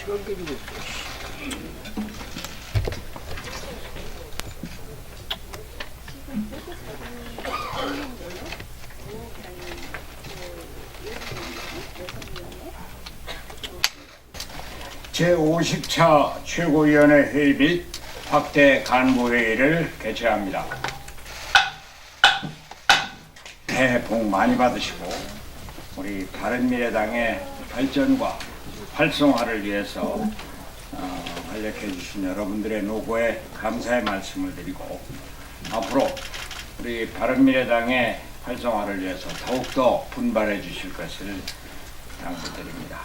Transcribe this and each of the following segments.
시간 깨지고 있어. 제50차 최고위원회 회의 및 확대 간부회의를 개최합니다. 새해 복 많이 받으시고 우리 바른미래당의 발전과 활성화를 위해서 활약해 주신 여러분들의 노고에 감사의 말씀을 드리고 앞으로 우리 바른미래당의 활성화를 위해서 더욱더 분발해 주실 것을 당부드립니다.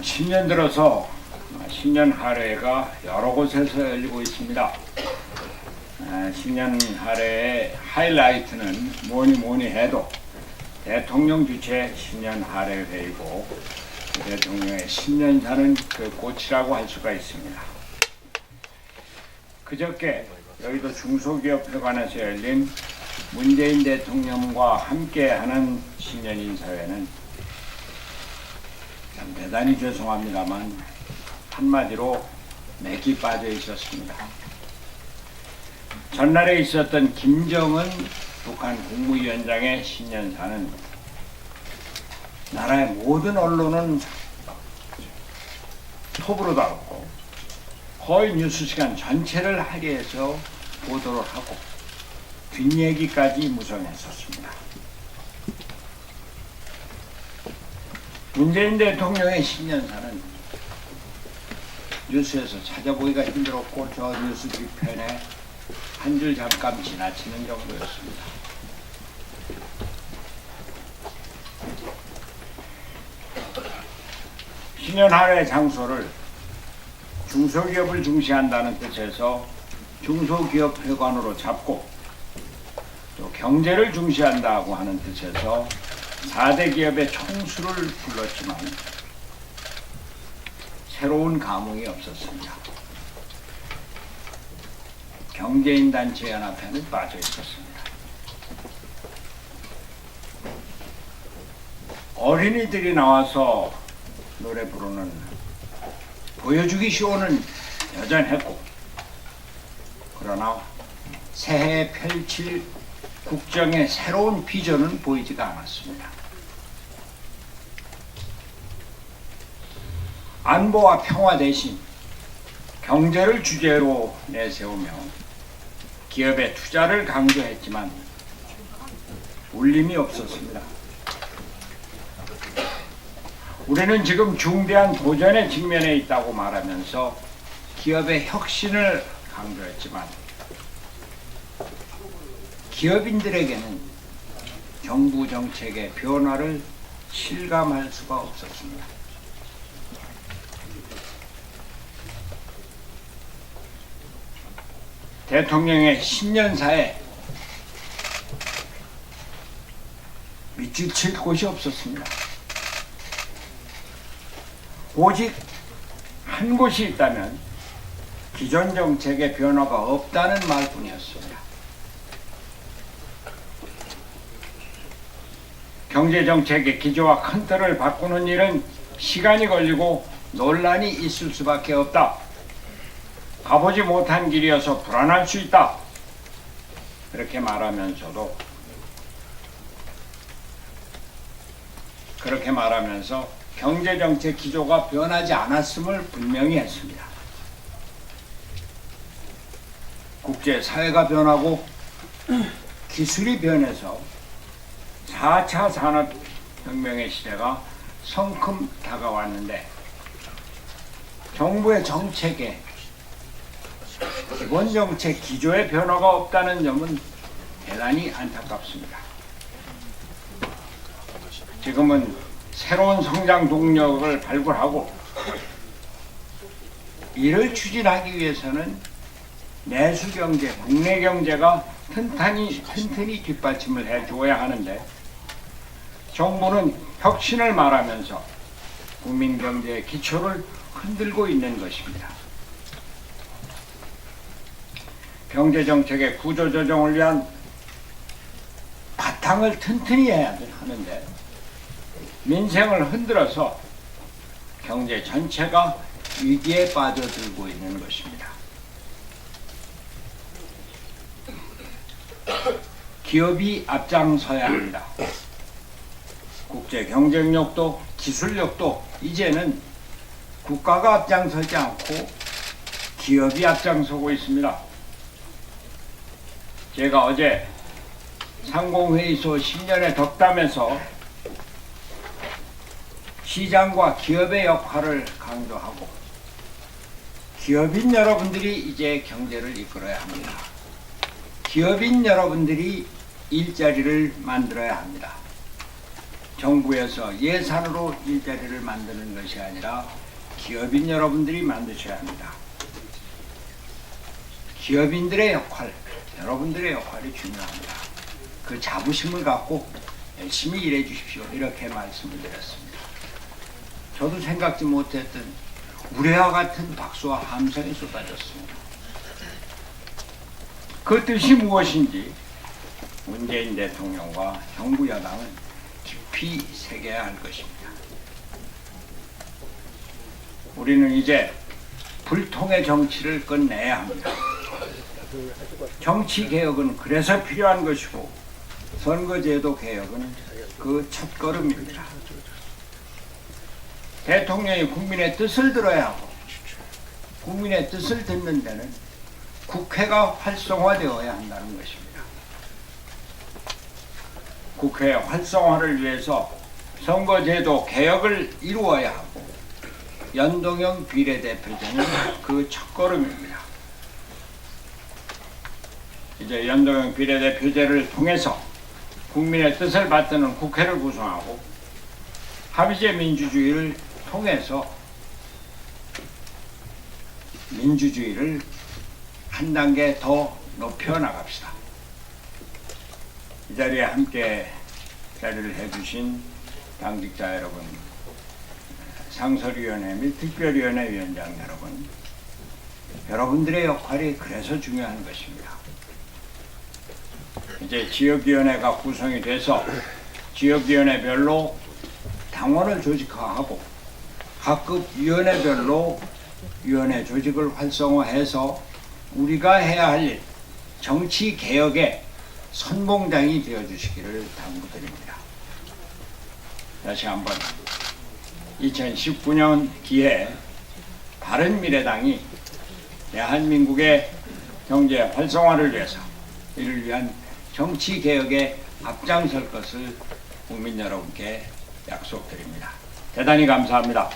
신년 들어서 신년 할애가 여러 곳에서 열리고 있습니다. 신년 할애의 하이라이트는 뭐니 해도 대통령 주최 신년 할애 회의고 대통령의 신년사는 그 꽃이라고 할 수가 있습니다. 그저께 여의도 중소기업회관에서 열린 문재인 대통령과 함께하는 신년 인사회는 참 대단히 죄송합니다만 한마디로 맥이 빠져 있었습니다. 전날에 있었던 김정은 북한 국무위원장의 신년사는 나라의 모든 언론은 톱으로 다뤘고 거의 뉴스 시간 전체를 할애해서 보도를 하고 뒷얘기까지 무성했었습니다. 문재인 대통령의 신년사는 뉴스에서 찾아보기가 힘들었고 저 뉴스 뒤편에 한 줄 잠깐 지나치는 정도였습니다. 신년 할애 장소를 중소기업을 중시한다는 뜻에서 중소기업회관으로 잡고 또 경제를 중시한다고 하는 뜻에서 4대 기업의 총수를 불렀지만 새로운 감흥이 없었습니다. 경제인단체연합회는 빠져 있었습니다. 어린이들이 나와서 노래 부르는 보여주기 쇼는 여전했고 그러나 새해에 펼칠 국정의 새로운 비전은 보이지가 않았습니다. 안보와 평화 대신 경제를 주제로 내세우며 기업의 투자를 강조했지만 울림이 없었습니다. 우리는 지금 중대한 도전에 직면해 있다고 말하면서 기업의 혁신을 강조했지만 기업인들에게는 정부 정책의 변화를 실감할 수가 없었습니다. 대통령의 신년사에 밑줄 곳이 없었습니다. 오직 한 곳이 있다면 기존 정책의 변화가 없다는 말뿐이었습니다. 경제정책의 기조와 큰 틀을 바꾸는 일은 시간이 걸리고 논란이 있을 수밖에 없다. 가보지 못한 길이어서 불안할 수 있다. 그렇게 말하면서도 그렇게 말하면서 경제정책 기조가 변하지 않았음을 분명히 했습니다. 국제사회가 변하고 기술이 변해서 4차 산업혁명의 시대가 성큼 다가왔는데 정부의 정책에 기본 정책 기조의 변화가 없다는 점은 대단히 안타깝습니다. 지금은 새로운 성장 동력을 발굴하고 이를 추진하기 위해서는 내수 경제, 국내 경제가 튼튼히 뒷받침을 해줘야 하는데 정부는 혁신을 말하면서 국민 경제의 기초를 흔들고 있는 것입니다. 경제정책의 구조조정을 위한 바탕을 튼튼히 해야 하는데 민생을 흔들어서 경제 전체가 위기에 빠져들고 있는 것입니다. 기업이 앞장서야 합니다. 국제 경쟁력도 기술력도 이제는 국가가 앞장서지 않고 기업이 앞장서고 있습니다. 제가 어제 상공회의소 10년의 덕담에서 시장과 기업의 역할을 강조하고 기업인 여러분들이 이제 경제를 이끌어야 합니다. 기업인 여러분들이 일자리를 만들어야 합니다. 정부에서 예산으로 일자리를 만드는 것이 아니라 기업인 여러분들이 만드셔야 합니다. 기업인들의 역할, 여러분들의 역할이 중요합니다. 그 자부심을 갖고 열심히 일해 주십시오. 이렇게 말씀을 드렸습니다. 저도 생각지 못했던 우레와 같은 박수와 함성이 쏟아졌습니다. 그 뜻이 무엇인지 문재인 대통령과 정부 여당은 깊이 새겨야 할 것입니다. 우리는 이제 불통의 정치를 끝내야 합니다. 정치 개혁은 그래서 필요한 것이고 선거제도 개혁은 그 첫걸음입니다. 대통령이 국민의 뜻을 들어야 하고 국민의 뜻을 듣는 데는 국회가 활성화되어야 한다는 것입니다. 국회 활성화를 위해서 선거제도 개혁을 이루어야 하고 연동형 비례대표제는 그 첫걸음입니다. 이제 연동형 비례대표제를 통해서 국민의 뜻을 받드는 국회를 구성하고 합의제 민주주의를 통해서 민주주의를 한 단계 더 높여 나갑시다. 이 자리에 함께 자리를 해주신 당직자 여러분, 상설위원회 및 특별위원회 위원장 여러분, 여러분들의 역할이 그래서 중요한 것입니다. 이제 지역위원회가 구성이 돼서 지역위원회별로 당원을 조직화하고 각급 위원회별로 위원회 조직을 활성화해서 우리가 해야 할 일, 정치 개혁의 선봉장이 되어주시기를 당부드립니다. 다시 한번 2019년 기해 바른미래당이 대한민국의 경제 활성화를 위해서 이를 위한 정치 개혁에 앞장설 것을 국민 여러분께 약속드립니다. 대단히 감사합니다.